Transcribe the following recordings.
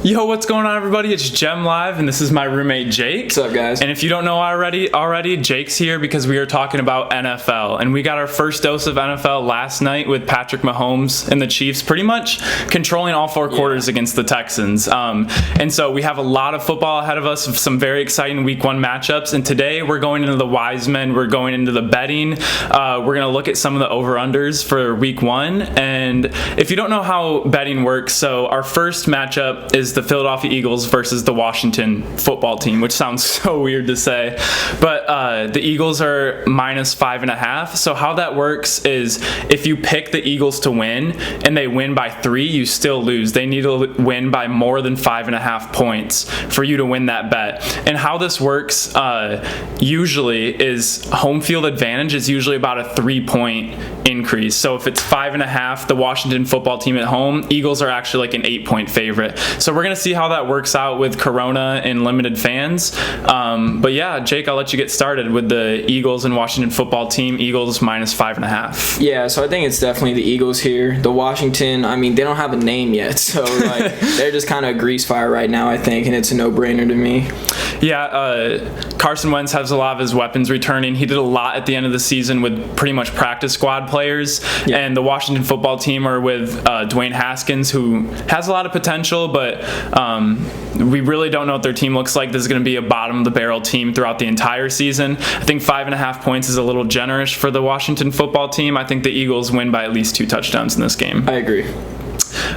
Yo, what's going on, everybody? It's Gem Live, and this is my roommate, Jake. What's up, guys? And if you don't know already, Jake's here because we are talking about NFL. And we got our first dose of NFL last night with Patrick Mahomes and the Chiefs pretty much controlling all four quarters against the Texans. And so we have a lot of football ahead of us, some very exciting Week 1 matchups. And today we're going into the wise men. We're going into the betting. We're going to look at some of the over-unders for Week 1. And if you don't know how betting works, so our first matchup is the Philadelphia Eagles versus the Washington football team, which sounds so weird to say, but the Eagles are minus 5.5. So how that works is if you pick the Eagles to win and they win by 3, you still lose. They need to win by more than 5.5 points for you to win that bet. And how this works usually is home field advantage is usually about a 3-point increase. So if it's 5.5, the Washington football team at home, Eagles are actually like an 8-point favorite. So we're going to see how that works out with Corona and limited fans. But yeah, Jake, I'll let you get started with the Eagles and Washington football team. Eagles minus 5.5. Yeah, so I think it's definitely the Eagles here. The Washington, I mean, they don't have a name yet, so like they're just kind of a grease fire right now, I think, and it's a no-brainer to me. Yeah, Carson Wentz has a lot of his weapons returning. He did a lot at the end of the season with pretty much practice squad players, and the Washington football team are with Dwayne Haskins, who has a lot of potential, but we really don't know what their team looks like. This is going to be a bottom-of-the-barrel team throughout the entire season. I think 5.5 points is a little generous for the Washington football team. I think the Eagles win by at least 2 touchdowns in this game. I agree.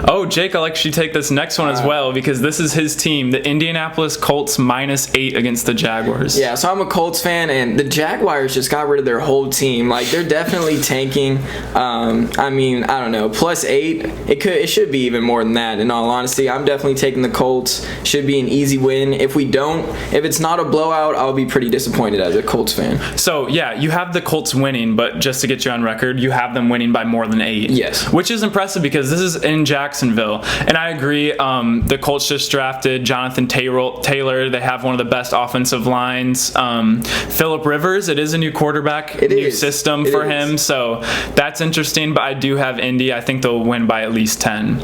Oh, Jake, I'll let you take this next one as well because this is his team, the Indianapolis Colts minus 8 against the Jaguars. Yeah, so I'm a Colts fan, and the Jaguars just got rid of their whole team. Like, they're definitely tanking. I mean, I don't know, plus 8. It should be even more than that, in all honesty. I'm definitely taking the Colts. Should be an easy win. If it's not a blowout, I'll be pretty disappointed as a Colts fan. So, yeah, you have the Colts winning, but just to get you on record, you have them winning by more than 8. Yes. Which is impressive because this is in Jacksonville. And I agree, the Colts just drafted Jonathan Taylor. They have one of the best offensive lines. Phillip Rivers, it is a new quarterback, new system for him. So that's interesting, but I do have Indy. I think they'll win by at least 10.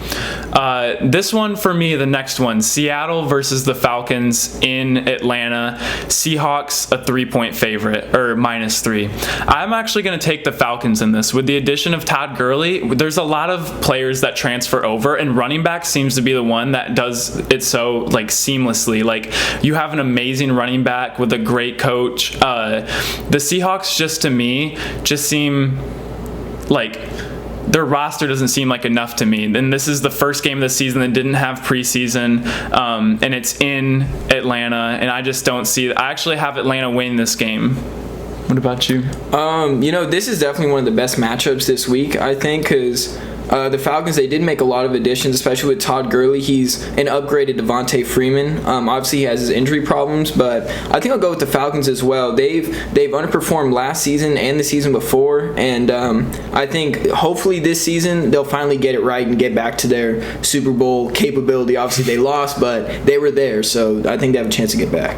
This one for me, the next one, Seattle versus the Falcons in Atlanta. Seahawks, a 3-point favorite, or minus 3. I'm actually going to take the Falcons in this. With the addition of Todd Gurley, there's a lot of players that transfer over, and running back seems to be the one that does it so like seamlessly. Like, you have an amazing running back with a great coach. The Seahawks just to me just seem like their roster doesn't seem like enough to me. And this is the first game of the season that didn't have preseason, and it's in Atlanta, and I just don't see. I actually have Atlanta winning this game. What about you? This is definitely one of the best matchups this week, I think, because the Falcons, they did make a lot of additions, especially with Todd Gurley. He's an upgraded Devontae Freeman. Obviously, he has his injury problems, but I think I'll go with the Falcons as well. They've underperformed last season and the season before, and I think hopefully this season they'll finally get it right and get back to their Super Bowl capability. Obviously, they lost, but they were there, so I think they have a chance to get back.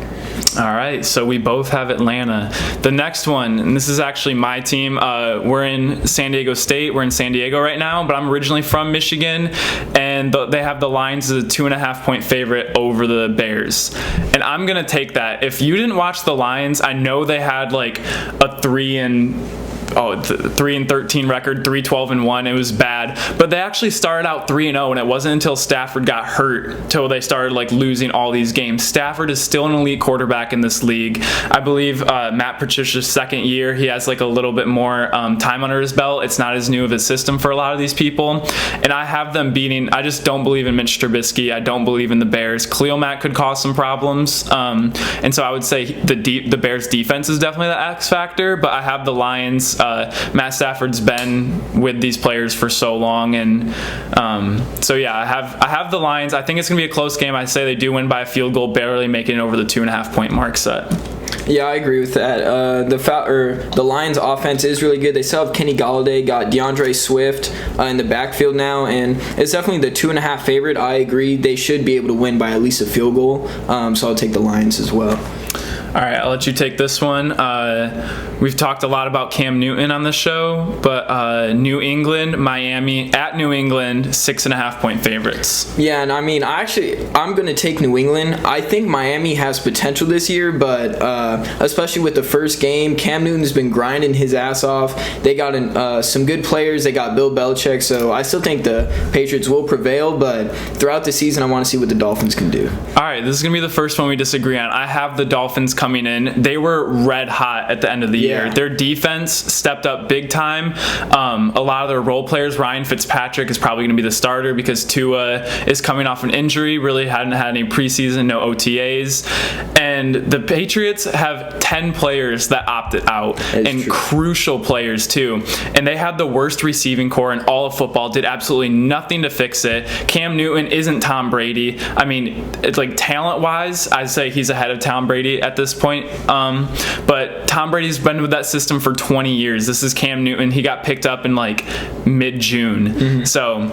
All right, so we both have Atlanta. The next one, and this is actually my team. We're in San Diego State. We're in San Diego right now, but I'm originally from Michigan, and they have the Lions as a 2.5-point favorite over the Bears. And I'm going to take that. If you didn't watch the Lions, I know they had like a 3-13 record, 3-12-1. It was bad, but they actually started out 3-0, and it wasn't until Stafford got hurt till they started like losing all these games. Stafford is still an elite quarterback in this league. I believe Matt Patricia's second year, he has like a little bit more time under his belt. It's not as new of a system for a lot of these people, and I have them beating. I just don't believe in Mitch Trubisky. I don't believe in the Bears. Khalil Mack could cause some problems, and so I would say the Bears defense is definitely the X factor, but I have the Lions. Matt Stafford's been with these players for so long, and so yeah, I have the Lions. I think it's gonna be a close game. I say they do win by a field goal, barely making it over the 2.5-point mark set. Yeah, I agree with that. The Lions' offense is really good. They still have Kenny Golladay, got DeAndre Swift in the backfield now, and it's definitely the 2.5 favorite. I agree. They should be able to win by at least a field goal, so I'll take the Lions as well. All right, I'll let you take this one. We've talked a lot about Cam Newton on the show, but New England, Miami at New England, 6.5 point favorites. Yeah, and I mean, I'm going to take New England. I think Miami has potential this year, but especially with the first game, Cam Newton's been grinding his ass off. They got some good players. They got Bill Belichick, so I still think the Patriots will prevail, but throughout the season, I want to see what the Dolphins can do. All right, this is going to be the first one we disagree on. I have the Dolphins coming in. They were red hot at the end of the year. Their defense stepped up big time. A lot of their role players, Ryan Fitzpatrick is probably going to be the starter because Tua is coming off an injury, really hadn't had any preseason, no OTAs. And the Patriots have 10 players that opted out, and true. Crucial players too. And they had the worst receiving core in all of football, did absolutely nothing to fix it. Cam Newton isn't Tom Brady. I mean, it's like talent-wise, I'd say he's ahead of Tom Brady at this point. But Tom Brady's been with that system for 20 years. This is Cam Newton. He got picked up in like mid-June. Mm-hmm. So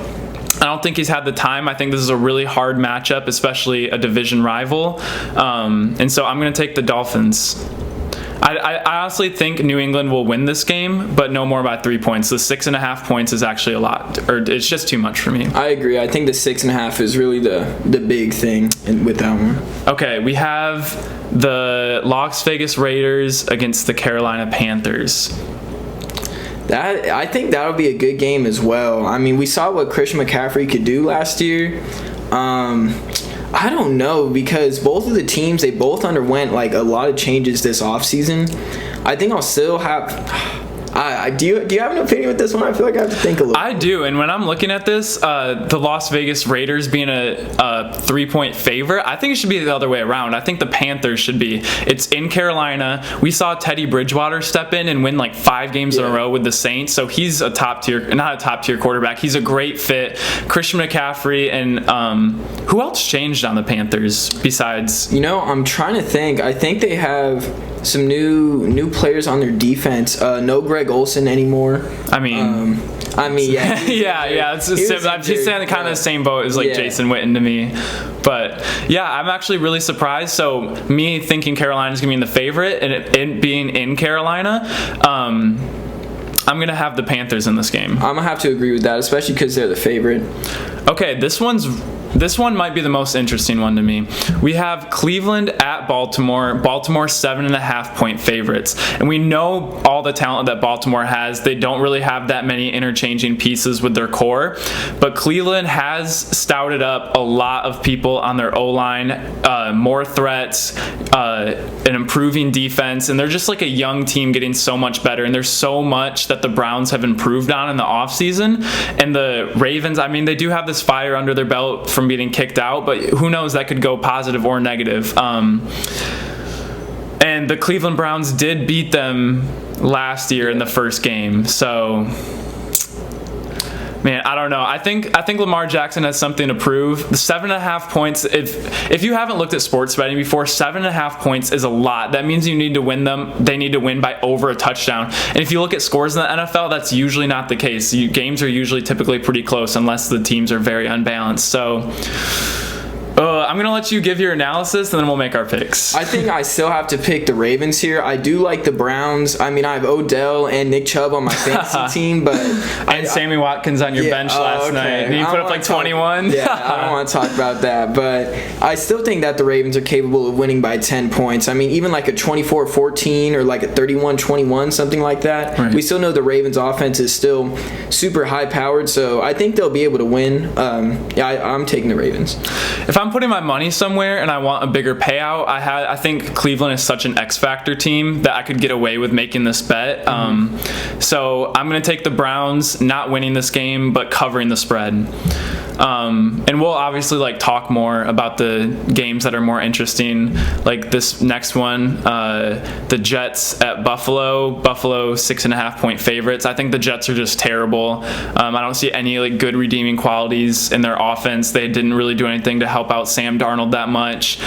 I don't think he's had the time. I think this is a really hard matchup, especially a division rival. And so I'm going to take the Dolphins. I honestly think New England will win this game, but no more by 3 points. The 6.5 points is actually a lot, or it's just too much for me. I agree. I think the 6.5 is really the big thing with that one. Okay, we have the Las Vegas Raiders against the Carolina Panthers. I think that'll be a good game as well. I mean, we saw what Christian McCaffrey could do last year. I don't know, because both of the teams, they both underwent like a lot of changes this offseason. I think I'll still have... do you have an opinion with this one? I feel like I have to think a little. I do, and when I'm looking at this, the Las Vegas Raiders being a 3-point favorite, I think it should be the other way around. I think the Panthers should be. It's in Carolina. We saw Teddy Bridgewater step in and win like 5 games in a row with the Saints, so he's not a top tier quarterback. He's a great fit. Christian McCaffrey, and who else changed on the Panthers besides? I'm trying to think. I think they have some new players on their defense. No Greg Olsen anymore. I mean, yeah. He's in kind of the same boat as Jason Witten to me. But yeah, I'm actually really surprised. So me thinking Carolina's gonna be in the favorite, and it being in Carolina, I'm gonna have the Panthers in this game. I'm gonna have to agree with that, especially because they're the favorite. Okay, this one might be the most interesting one to me. We have Cleveland at Baltimore. Baltimore 7.5 point favorites. And we know all the talent that Baltimore has. They don't really have that many interchanging pieces with their core. But Cleveland has stouted up a lot of people on their O-line, more threats, an improving defense. And they're just like a young team getting so much better. And there's so much that the Browns have improved on in the offseason. And the Ravens, I mean, they do have this fire under their belt from being kicked out, but who knows, that could go positive or negative. And the Cleveland Browns did beat them last year in the first game, so man, I don't know. I think Lamar Jackson has something to prove. The 7.5 points, if you haven't looked at sports betting before, 7.5 points is a lot. That means you need to win them. They need to win by over a touchdown. And if you look at scores in the NFL, that's usually not the case. Games are usually typically pretty close unless the teams are very unbalanced. So I'm going to let you give your analysis, and then we'll make our picks. I think I still have to pick the Ravens here. I do like the Browns. I mean, I have Odell and Nick Chubb on my fantasy team, but... Sammy Watkins on your bench last night. Did you put up like 21? Yeah, I don't want to talk about that, but I still think that the Ravens are capable of winning by 10 points. I mean, even like a 24-14 or like a 31-21, something like that. Right. We still know the Ravens' offense is still super high-powered, so I think they'll be able to win. I'm taking the Ravens. If I'm putting my money somewhere and I want a bigger payout, I think Cleveland is such an X-factor team that I could get away with making this bet. So I'm going to take the Browns, not winning this game, but covering the spread. And we'll obviously talk more about the games that are more interesting, like this next one, the Jets at Buffalo 6.5 point favorites. I think the Jets are just terrible. I don't see any good redeeming qualities in their offense. They didn't really do anything to help out Sam Darnold that much.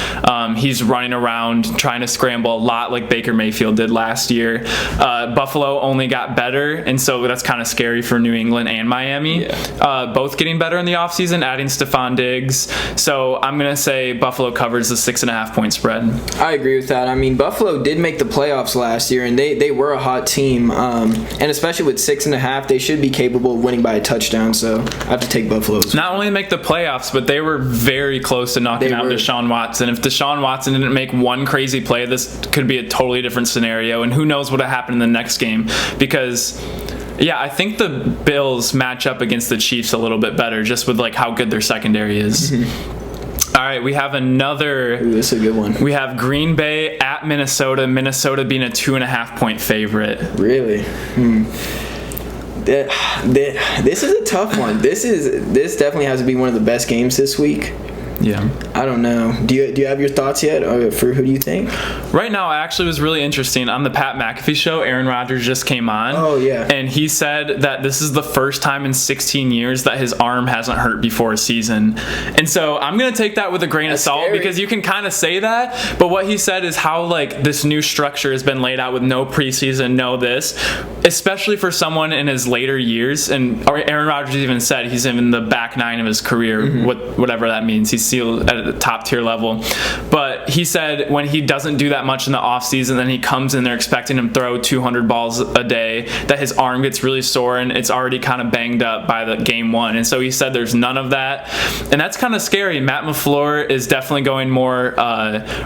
He's running around trying to scramble a lot like Baker Mayfield did last year. Buffalo only got better, and so that's kind of scary for New England and Miami. Both getting better in the offseason. offseason, adding Stephon Diggs. So I'm going to say Buffalo covers the 6.5 point spread. I agree with that. I mean, Buffalo did make the playoffs last year, and they were a hot team. And especially with 6.5, they should be capable of winning by a touchdown. So I have to take Buffalo. Not only make the playoffs, but they were very close to knocking out Deshaun Watson. If Deshaun Watson didn't make one crazy play, this could be a totally different scenario. And who knows what would happen in the next game, because yeah, I think the Bills match up against the Chiefs a little bit better just with like how good their secondary is. All right, we have another. Ooh, this is a good one. We have Green Bay at Minnesota. Minnesota being a 2.5 point favorite. Really? This is a tough one. This definitely has to be one of the best games this week. Yeah. I don't know. Do you have your thoughts yet, or for who do you think? Right now, it actually was really interesting. On the Pat McAfee show, Aaron Rodgers just came on. Oh, yeah. And he said that this is the first time in 16 years that his arm hasn't hurt before a season. And so I'm going to take that with a grain of salt, scary. because you can kind of say that. But what he said is how like this new structure has been laid out with no preseason, no this, especially for someone in his later years. And Aaron Rodgers even said he's in the back nine of his career, whatever that means. He's sealed at a top tier level. But he said when he doesn't do that much in the offseason, then he comes in there expecting him to throw 200 balls a day, that his arm gets really sore and it's already kind of banged up by the game one. And so he said there's none of that. And that's kind of scary. Matt LaFleur is definitely going more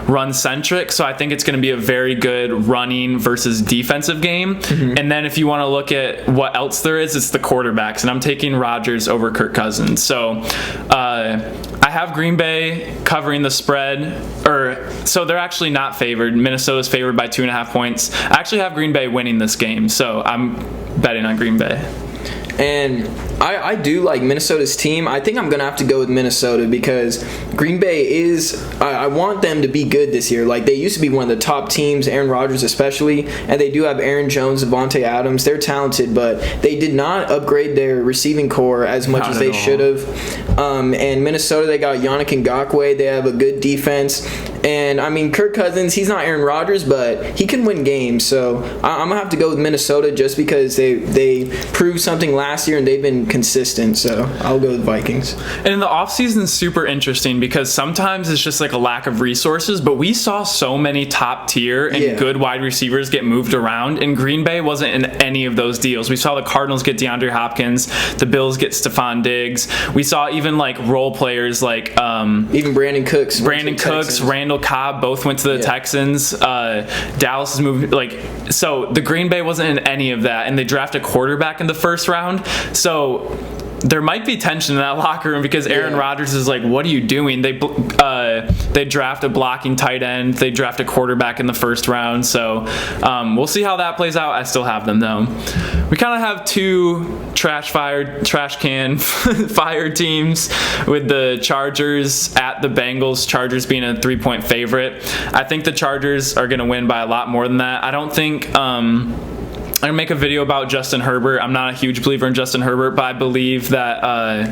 run-centric. So I think it's going to be a very good running versus defensive game. And then if you want to look at what else there is, it's the quarterbacks. And I'm taking Rodgers over Kirk Cousins. So I have Green Bay covering the spread, so they're actually not favored. Minnesota's favored by 2.5 points. I actually have Green Bay winning this game, so I'm betting on Green Bay. And I do like Minnesota's team. I think I'm going to have to go with Minnesota because Green Bay is, I want them to be good this year. Like, they used to be one of the top teams, Aaron Rodgers especially, and they do have Aaron Jones, Devontae Adams. They're talented, but they did not upgrade their receiving core as much as they should have. And Minnesota, they got Yannick Ngakoue. They have a good defense. And, I mean, Kirk Cousins, he's not Aaron Rodgers, but he can win games. So I'm going to have to go with Minnesota just because they proved something last year and they've been consistent. So I'll go with Vikings. And in the offseason is super interesting because sometimes it's just like a lack of resources, but we saw so many top tier and good wide receivers get moved around, and Green Bay wasn't in any of those deals. We saw the Cardinals get DeAndre Hopkins, the Bills get Stephon Diggs. We saw even like role players like even Brandon Cooks, Randall Cobb both went to the Texans. Dallas has moved, so the Green Bay wasn't in any of that, and they drafted a quarterback in the first round. So there might be tension in that locker room because Aaron Rodgers is like, what are you doing? They draft a blocking tight end. They draft a quarterback in the first round. So we'll see how that plays out. I still have them, though. We kind of have two trash can fire teams with the Chargers at the Bengals. Chargers being a 3-point favorite. I think the Chargers are going to win by a lot more than that. I don't think... I'm going to make a video about Justin Herbert. I'm not a huge believer in Justin Herbert, but I believe that,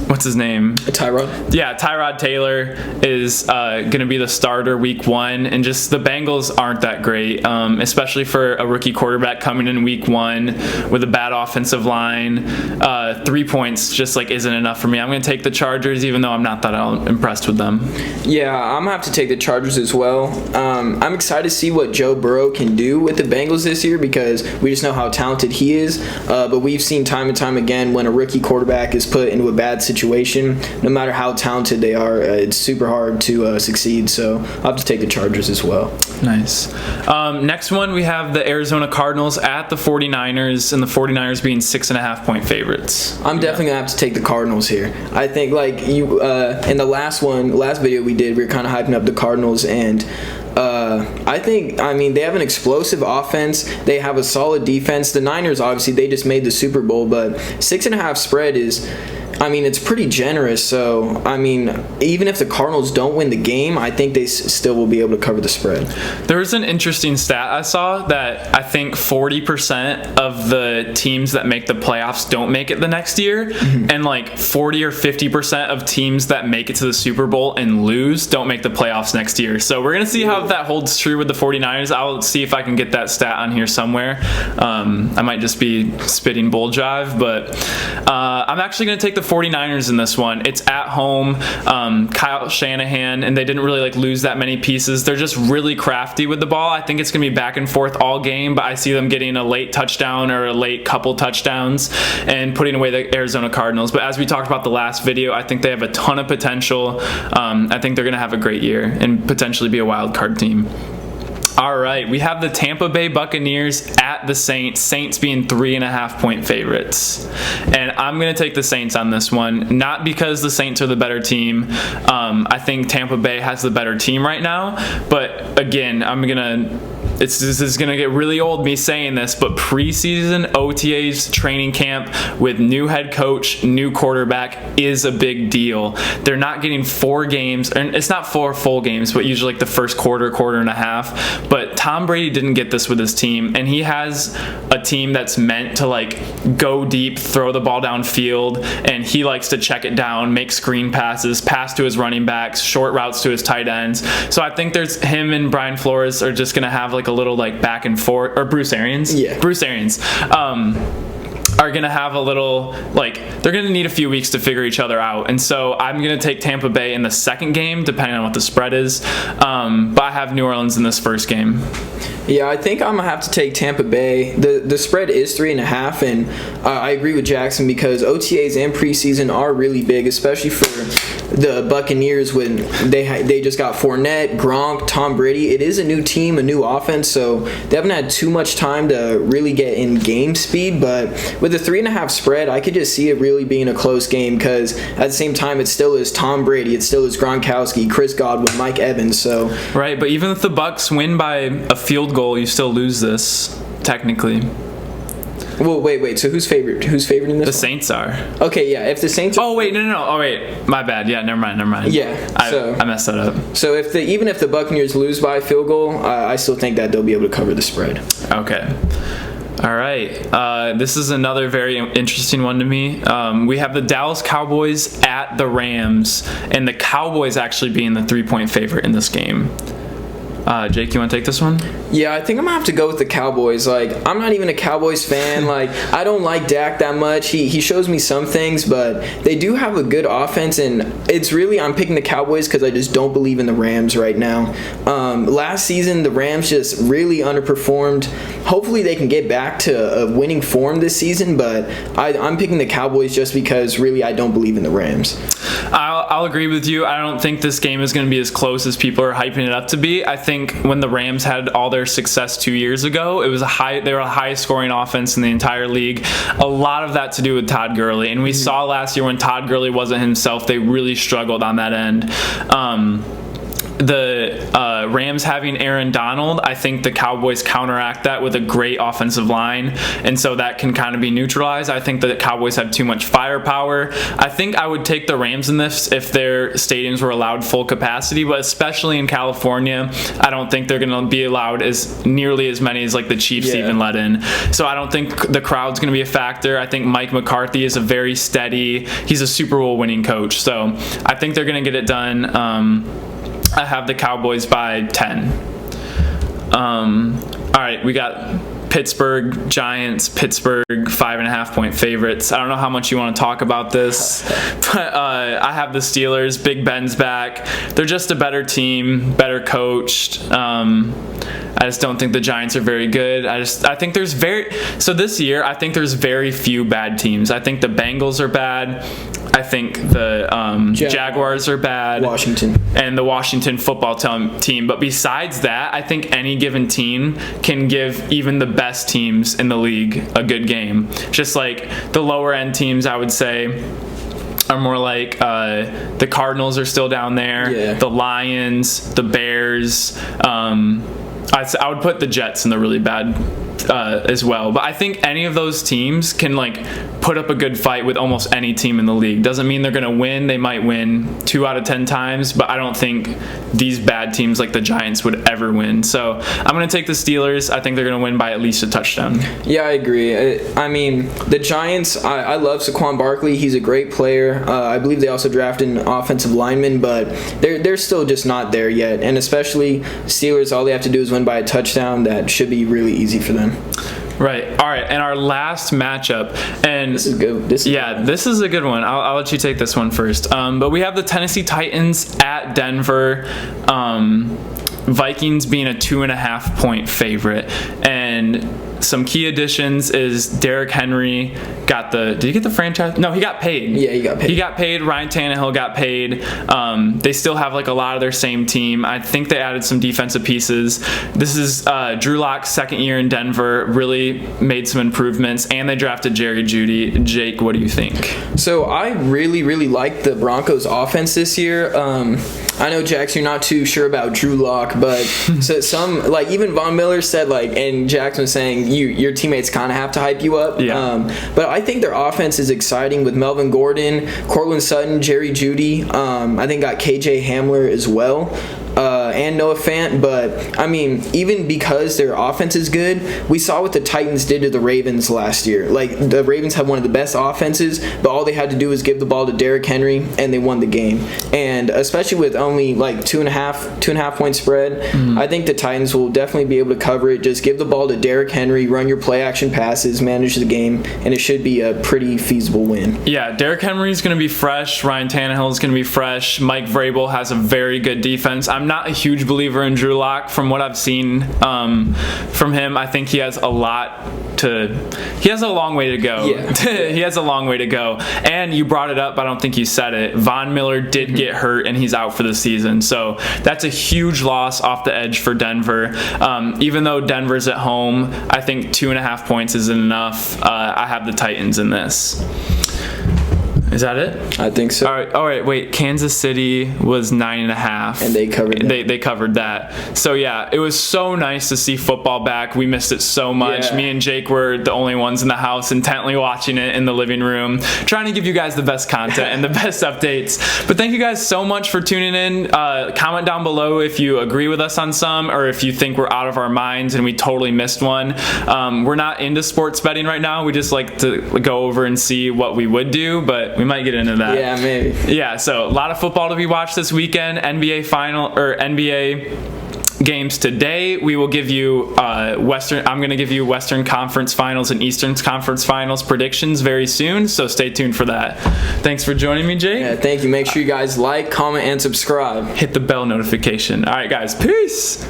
what's his name? Tyrod? Yeah, Tyrod Taylor is going to be the starter week one. And just the Bengals aren't that great, especially for a rookie quarterback coming in week one with a bad offensive line. 3 points just isn't enough for me. I'm going to take the Chargers, even though I'm not that impressed with them. Yeah, I'm going to have to take the Chargers as well. I'm excited to see what Joe Burrow can do with the Bengals this year because we just know how talented he is. But we've seen time and time again when a rookie quarterback is put into a bad situation, no matter how talented they are, it's super hard to succeed. So I'll have to take the Chargers as well. Nice. Next one, we have the Arizona Cardinals at the 49ers, and the 49ers being 6.5 point favorites. I'm definitely going to have to take the Cardinals here. I think in the last video we did, we were kind of hyping up the Cardinals, and they have an explosive offense. They have a solid defense. The Niners, obviously, they just made the Super Bowl, but 6.5 spread is... it's pretty generous. So, even if the Cardinals don't win the game, I think they still will be able to cover the spread. There was an interesting stat I saw that I think 40% of the teams that make the playoffs don't make it the next year, and 40 or 50% of teams that make it to the Super Bowl and lose don't make the playoffs next year. So we're going to see how that holds true with the 49ers. I'll see if I can get that stat on here somewhere. I might just be spitting bull jive, but I'm actually going to take the 49ers in this one. It's at home. Kyle Shanahan, and they didn't really like lose that many pieces. They're just really crafty with the ball. I think it's going to be back and forth all game, but I see them getting a late touchdown or a late couple touchdowns and putting away the Arizona Cardinals. But as we talked about the last video, I think they have a ton of potential. I think they're going to have a great year and potentially be a wild card team. All right, we have the Tampa Bay Buccaneers at the Saints. Saints being 3.5-point favorites. And I'm going to take the Saints on this one, not because the Saints are the better team. I think Tampa Bay has the better team right now. But again, this is going to get really old me saying this, but preseason OTAs training camp with new head coach, new quarterback is a big deal. They're not getting 4 games, and it's not 4 full games, but usually like the first quarter and a half. But Tom Brady didn't get this with his team, and he has a team that's meant to like go deep, throw the ball downfield, and he likes to check it down, make screen passes, pass to his running backs, short routes to his tight ends. So I think there's him and Brian Flores are just going to have like a little like back and forth, or Bruce Arians are going to have a little, like, they're going to need a few weeks to figure each other out. And so I'm going to take Tampa Bay in the second game, depending on what the spread is. But I have New Orleans in this first game. Yeah, I think I'm going to have to take Tampa Bay. The spread is 3.5, and I agree with Jackson because OTAs and preseason are really big, especially for the Buccaneers when they just got Fournette, Gronk, Tom Brady. It is a new team, a new offense, so they haven't had too much time to really get in game speed. But with the 3.5 spread, I could just see it really being a close game because at the same time, it still is Tom Brady, it still is Gronkowski, Chris Godwin, Mike Evans. So right, but even if the Bucs win by a field goal, you still lose this technically. Well, wait. So who's favored in this? The Saints are. Okay, yeah. If the Saints. Oh wait, no. Oh wait, my bad. Yeah, never mind. Yeah. I messed that up. So even if the Buccaneers lose by a field goal, I still think that they'll be able to cover the spread. Okay. All right. This is another very interesting one to me. We have the Dallas Cowboys at the Rams, and the Cowboys actually being the 3-point favorite in this game. Jake, you want to take this one? Yeah, I think I'm going to have to go with the Cowboys. Like, I'm not even a Cowboys fan. Like, I don't like Dak that much. He shows me some things, but they do have a good offense, and it's really, I'm picking the Cowboys because I just don't believe in the Rams right now. Last season, the Rams just really underperformed. Hopefully they can get back to a winning form this season, but I'm picking the Cowboys just because really I don't believe in the Rams. I'll agree with you. I don't think this game is going to be as close as people are hyping it up to be. I think when the Rams had all their success 2 years ago, they were a highest scoring offense in the entire league. A lot of that to do with Todd Gurley, and we saw last year when Todd Gurley wasn't himself, they really struggled on that end. The Rams having Aaron Donald, I think the Cowboys counteract that with a great offensive line, and so that can kind of be neutralized. I think the Cowboys have too much firepower. I think I would take the Rams in this if their stadiums were allowed full capacity, but especially in California, I don't think they're going to be allowed nearly as many as like the Chiefs even let in. So I don't think the crowd's going to be a factor. I think Mike McCarthy is he's a Super Bowl winning coach, so I think they're going to get it done. I have the Cowboys by 10. All right, we got Pittsburgh Giants, Pittsburgh 5.5-point favorites. I don't know how much you want to talk about this, but I have the Steelers. Big Ben's back. They're just a better team, better coached. I just don't think the Giants are very good. I think this year I think there's very few bad teams. I think the Bengals are bad. I think the Jaguars are bad. Washington. And the Washington football team. But besides that, I think any given team can give even the best teams in the league a good game. Just like the lower end teams, I would say, are more like the Cardinals are still down there. Yeah. The Lions, the Bears. I would put the Jets in the really bad as well. But I think any of those teams can like put up a good fight with almost any team in the league. Doesn't mean they're going to win. They might win 2 out of 10 times, but I don't think these bad teams like the Giants would ever win. So I'm going to take the Steelers. I think they're going to win by at least a touchdown. Yeah, I agree. I mean, the Giants, I love Saquon Barkley. He's a great player. I believe they also drafted an offensive lineman, but they're still just not there yet. And especially Steelers, all they have to do is win by a touchdown. That should be really easy for them. Right. All right. And our last matchup, and This is good. This is a good one. I'll let you take this one first. But we have the Tennessee Titans at Denver. Vikings being a 2.5 point favorite, and some key additions is Derrick Henry did he get the franchise? No, he got paid. Yeah, he got paid. He got paid. Ryan Tannehill got paid. They still have like a lot of their same team. I think they added some defensive pieces. This is Drew Lock's second year in Denver. Really made some improvements, and they drafted Jerry Jeudy. Jake, what do you think? So I really, really like the Broncos offense this year. I know, Jax, you're not too sure about Drew Lock, but so even Von Miller said, and Jackson was saying your teammates kind of have to hype you up. Yeah. But I think their offense is exciting with Melvin Gordon, Cortland Sutton, Jerry Jeudy. I think got KJ Hamler as well. And Noah Fant, but I mean, even because their offense is good, we saw what the Titans did to the Ravens last year. Like, the Ravens have one of the best offenses, but all they had to do was give the ball to Derrick Henry, and they won the game. And especially with only like 2.5 point spread, I think the Titans will definitely be able to cover it. Just give the ball to Derrick Henry, run your play action passes, manage the game, and it should be a pretty feasible win. Yeah, Derrick Henry is going to be fresh. Ryan Tannehill is going to be fresh. Mike Vrabel has a very good defense. I'm not a huge believer in Drew Lock. From what I've seen from him, I think he has a long way to go. Yeah. He has a long way to go. And you brought it up, I don't think you said it. Von Miller did get hurt, and he's out for the season. So that's a huge loss off the edge for Denver. Even though Denver's at home, I think 2.5 points isn't enough. I have the Titans in this. Is that it? I think so. All right. Wait. Kansas City was 9.5, And they covered that. They covered that. So yeah, it was so nice to see football back. We missed it so much. Yeah. Me and Jake were the only ones in the house, intently watching it in the living room, trying to give you guys the best content and the best updates. But thank you guys so much for tuning in. Comment down below if you agree with us on some, or if you think we're out of our minds and we totally missed one. We're not into sports betting right now. We just like to go over and see what we would do, but we might get into that. Yeah, maybe. Yeah, so a lot of football to be watched this weekend. NBA games today. We will give you I'm going to give you Western Conference Finals and Eastern Conference Finals predictions very soon, so stay tuned for that. Thanks for joining me, Jake. Yeah, thank you. Make sure you guys like, comment, and subscribe. Hit the bell notification. All right, guys. Peace.